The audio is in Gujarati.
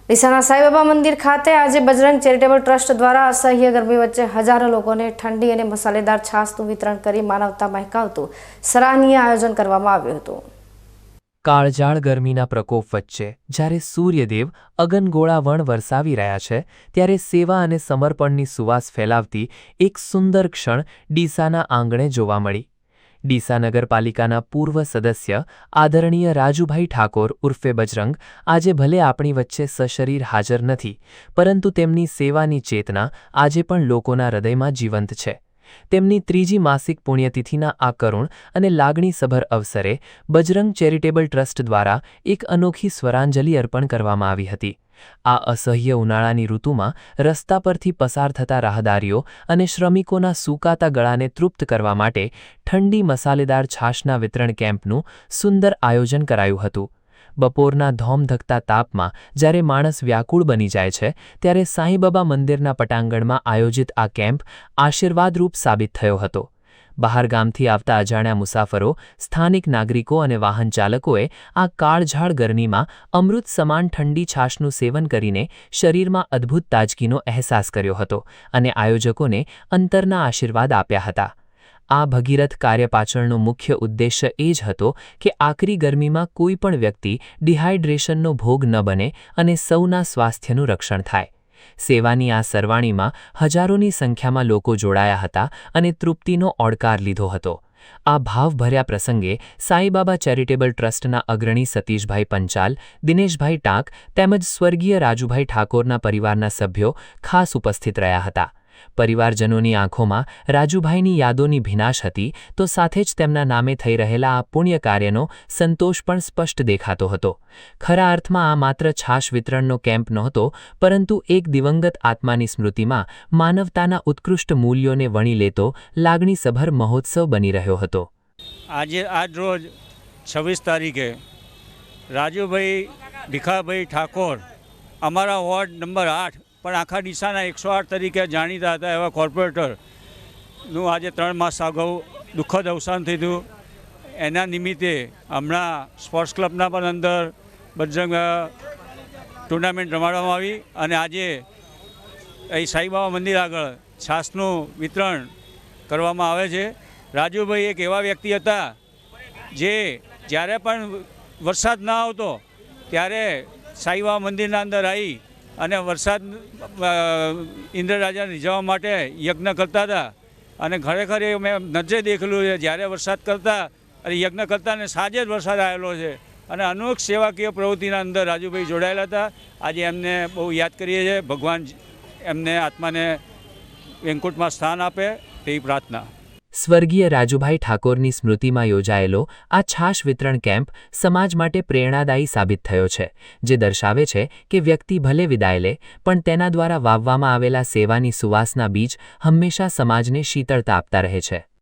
ડીસાના સાંઈબાબા મંદિર ખાતે આજે બજરંગ ચેરિટેબલ ટ્રસ્ટ દ્વારા અસહ્ય ગરમી વચ્ચે હજારો લોકોને ઠંડી અને મસાલેદાર છાશનું વિતરણ કરી માનવતા મહેકાવતું સરાહનીય આયોજન કરવામાં આવ્યું હતું। કાળઝાળ ગરમીના પ્રકોપ વચ્ચે જ્યારે સૂર્યદેવ અગનગોળા વણ વરસાવી રહ્યા છે, ત્યારે સેવા અને સમર્પણની સુવાસ ફેલાવતી એક સુંદર ક્ષણ ડીસાના આંગણે જોવા મળી। ડીસા નગરપાલિકાના પૂર્વ સદસ્ય આદરણીય રાજુભાઈ ઠાકોર ઉર્ફે બજરંગ આજે ભલે આપણી વચ્ચે સશરીર હાજર નથી, પરંતુ તેમની સેવાની ચેતના આજે પણ લોકોના હૃદયમાં જીવંત છે। તેમની ત્રીજી માસિક પુણ્યતિથિના આ કરુણ અને લાગણીસભર અવસરે બજરંગ ચેરિટેબલ ટ્રસ્ટ દ્વારા એક અનોખી સ્વરાંજલિ અર્પણ કરવામાં આવી હતી। આ અસહ્ય ઉનાળાની ઋતુમાં રસ્તા પરથી પસાર થતા રાહદારીઓ અને શ્રમિકોના સૂકાતા ગળાને તૃપ્ત કરવા માટે ઠંડી મસાલેદાર છાશના વિતરણ કેમ્પનું સુંદર આયોજન કરાયું હતું। બપોરના ધોમધકતા તાપમાં જ્યારે માણસ વ્યાકુળ બની જાય છે, ત્યારે સાંઈબાબા મંદિરના પટાંગણમાં આયોજિત આ કેમ્પ આશીર્વાદરૂપ સાબિત થયો હતો। બહારગામથી આવતા અજાણ્યા મુસાફરો, સ્થાનિક નાગરિકો અને વાહન ચાલકોએ આ કાળઝાળ ગરમીમાં અમૃત સમાન ઠંડી છાશનું સેવન કરીને શરીરમાં અદ્ભુત તાજગીનો અહેસાસ કર્યો હતો અને આયોજકોને અંતરના આશીર્વાદ આપ્યા હતા। આ ભગીરથ કાર્ય પાછળનો મુખ્ય ઉદ્દેશ્ય એ જ હતો કે આકરી ગરમીમાં કોઈ પણ વ્યક્તિ ડિહાઇડ્રેશનનો ભોગ ન બને અને સૌના સ્વાસ્થ્યનું રક્ષણ થાય। સેવાની આ સરવાણીમાં હજારોની સંખ્યામાં લોકો જોડાયા હતા અને તૃપ્તિનો ઓડકાર લીધો હતો। આ ભાવભર્યા પ્રસંગે સાંઈબાબા ચેરિટેબલ ટ્રસ્ટના અગ્રણી સતીશભાઈ પંચાલ, દિનેશભાઈ ટાંક તેમજ સ્વર્ગીય રાજુભાઈ ઠાકોરના પરિવારના સભ્યો ખાસ ઉપસ્થિત રહ્યા હતા। પરિવારજનોની આંખોમાં રાજુભાઈની યાદોની ભીનાશ હતી, તો સાથે જ તેમના નામે થઈ રહેલા આ પુણ્ય કાર્યનો સંતોષ પણ સ્પષ્ટ દેખાતો હતો। ખરા અર્થમાં આ માત્ર છાશ વિતરણનો કેમ્પ નહોતો, પરંતુ એક દિવંગત આત્માની સ્મૃતિમાં માનવતાના ઉત્કૃષ્ટ મૂલ્યોને વણી લેતો લાગણીસભર મહોત્સવ બની રહ્યો હતો। આજ રોજ 26 તારીખે રાજુભાઈ ભીખાભાઈ ઠાકોર અમારા વોર્ડ નંબર 8 પણ આખા ડીસાના 108 તરીકે જાણીતા હતા એવા કોર્પોરેટરનું આજે 3 માસ અગાઉ દુઃખદ અવસાન થયું। એના નિમિત્તે હમણાં સ્પોર્ટ્સ ક્લબના પણ અંદર બજરંગ ટુર્નામેન્ટ રમાડવામાં આવી અને આજે અહીં સાંઈબાબા મંદિર આગળ છાશનું વિતરણ કરવામાં આવે છે। રાજુભાઈ એક એવા વ્યક્તિ હતા જે જ્યારે પણ વરસાદ ના આવતો ત્યારે સાંઈબાબા મંદિરના અંદર આવી અને વરસાદ ઇન્દ્રરાજાને રીઝવવા માટે યજ્ઞ કરતા હતા અને ખરેખર એ મેં નજરે દેખેલું છે। જ્યારે વરસાદ કરતા અને યજ્ઞ કરતા ને સાંજે જ વરસાદ આવેલો છે અને અનેક સેવાકીય પ્રવૃત્તિના અંદર રાજુભાઈ જોડાયેલા હતા। આજે એમને બહુ યાદ કરીએ છીએ। ભગવાન એમને આત્માને વૈકુંઠમાં સ્થાન આપે તેવી પ્રાર્થના। સ્વર્ગીય રાજુભાઈ ઠાકોરની સ્મૃતિમાં યોજાયેલો આ છાશ વિતરણ કેમ્પ સમાજ માટે પ્રેરણાદાયી સાબિત થયો છે, જે દર્શાવે છે કે વ્યક્તિ ભલે વિદાય લે, પણ તેના દ્વારા વાવવામાં આવેલા સેવાની સુવાસના બીજ હંમેશા સમાજને શીતળતા આપતા રહે છે।